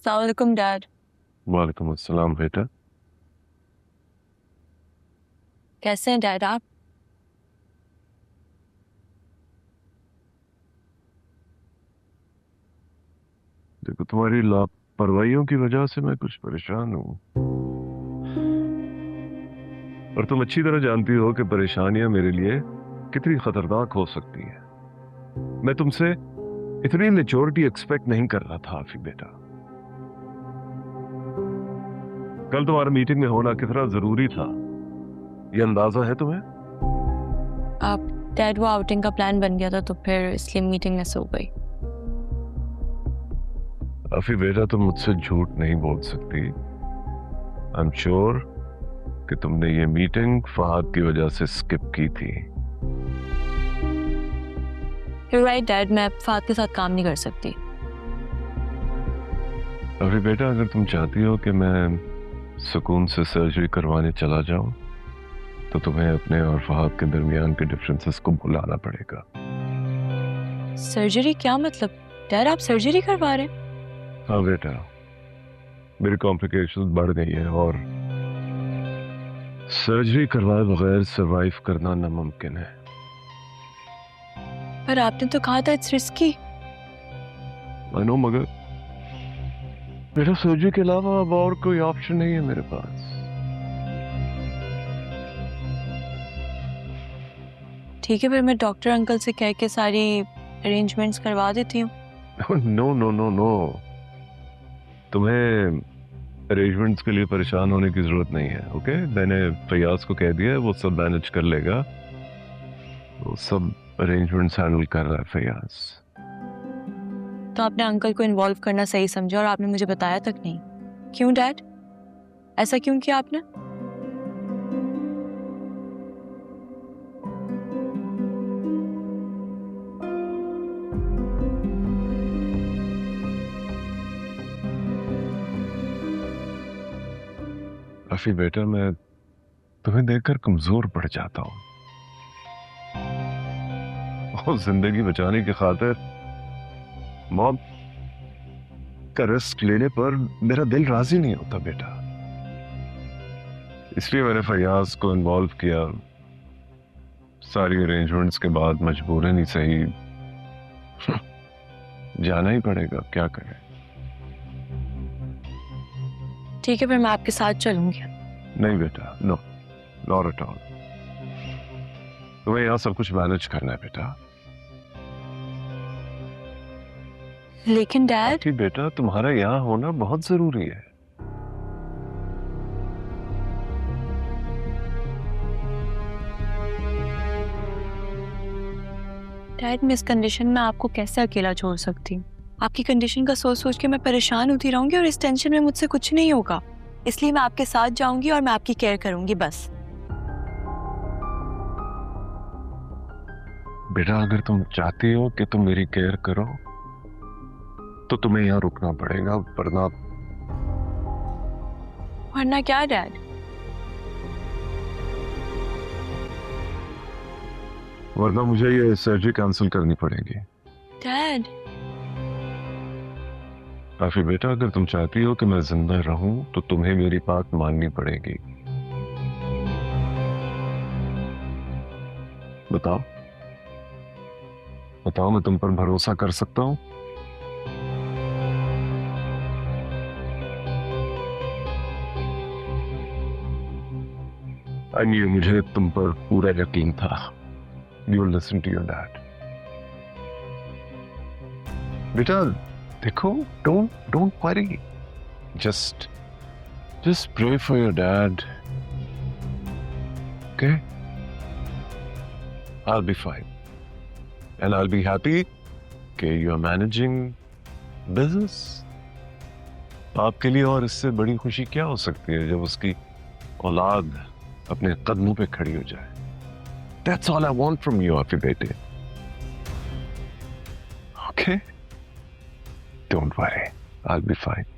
अस्सलाम वालेकुम डैड। वालेकुम अस्सलाम बेटा। कैसे हैं डैड आप? देखो, तुम्हारी लापरवाहियों की वजह से मैं कुछ परेशान हूँ, और तुम अच्छी तरह जानती हो कि परेशानियां मेरे लिए कितनी खतरनाक हो सकती हैं। मैं तुमसे इतनी मेच्योरिटी एक्सपेक्ट नहीं कर रहा था आफी बेटा। कल तुम्हारा मीटिंग में होना कितना जरूरी था, ये अंदाजा है तुम्हें? आप डैड वो आउटिंग का प्लान बन गया था तो फिर इसलिए मीटिंग मिस हो गई। आफी बेटा, तुम मुझसे झूठ नहीं बोल सकती। आई एम श्योर कि तुमने ये मीटिंग फहद की वजह से स्किप की थी। You're right डैड, मैं फहद के साथ काम नहीं कर सकती। अभी बेटा, अगर तुम चाहती हो कि मैं सुकून से सर्जरी करवाने चला जाऊं, तो तुम्हें अपने और फहद के दरमियान के डिफरेंसेस को भुलाना पड़ेगा। सर्जरी क्या मतलब? डैड आप सर्जरी करवा रहे हैं? हाँ बेटा, मेरी कॉम्प्लिकेशंस बढ़ गई है और सर्जरी करवाए बगैर सरवाइव करना नामुमकिन है। पर आपने तो कहा था इट्स रिस्की। आई नो, मगर बेटा सर्जरी के अलावा अब और कोई ऑप्शन नहीं है मेरे पास। ठीक है, फिर मैं डॉक्टर अंकल से कह के सारी अरेंजमेंट्स करवा देती हूँ। नो नो नो नो, तुम्हें अरेंजमेंट्स के लिए परेशान होने की जरूरत नहीं है। ओके, मैंने फयाज को कह दिया है, वो सब मैनेज कर लेगा। वो सब अरेंजमेंट्स हैंडल कर रहा है फयाज। तो आपने अंकल को इन्वॉल्व करना सही समझा और आपने मुझे बताया तक नहीं। क्यों डैड, ऐसा क्यों किया आपने? काफी बेटा, मैं तुम्हें देखकर कमजोर पड़ जाता हूँ, और जिंदगी बचाने की खातिर मौत का रिस्क लेने पर मेरा दिल राजी नहीं होता बेटा। इसलिए मैंने फयाज को इन्वॉल्व किया। सारी अरेंजमेंट्स के बाद मजबूरन ही सही जाना ही पड़ेगा, क्या करें। ठीक है, फिर मैं आपके साथ चलूंगी। नहीं बेटा, नो, नॉट एट ऑल। तुम्हें यहाँ सब कुछ मैनेज करना है बेटा। लेकिन डैड, कि बेटा तुम्हारा यहाँ होना बहुत जरूरी है। डैड मैं इस कंडीशन में आपको कैसे अकेला छोड़ सकती हूँ? आपकी कंडीशन का सोच सोच के मैं परेशान होती रहूंगी और इस टेंशन में मुझसे कुछ नहीं होगा। इसलिए मैं आपके साथ जाऊंगी और मैं आपकी केयर करूंगी बस। बेटा, अगर तुम चाहती हो कि तुम मेरी केयर करो तो तुम्हें यहाँ रुकना पड़ेगा, वरना क्या डैड? वरना मुझे ये सर्जरी कैंसिल करनी पड़ेगी। डैड काफी बेटा, अगर तुम चाहती हो कि मैं जिंदा रहूं तो तुम्हें मेरी बात माननी पड़ेगी। बताओ बताओ, मैं तुम पर भरोसा कर सकता हूं? मुझे तुम पर पूरा यकीन था। You listen to your dad. बेटा देखो, don't don't worry, just pray for your dad. Okay, I'll be fine and I'll be happy कि you are managing business। आपके लिए और इससे बड़ी खुशी क्या हो सकती है जब उसकी औलाद अपने कदमों पे खड़ी हो जाए। That's all I want from you, आपके बेटे। Okay? Don't worry, I'll be fine.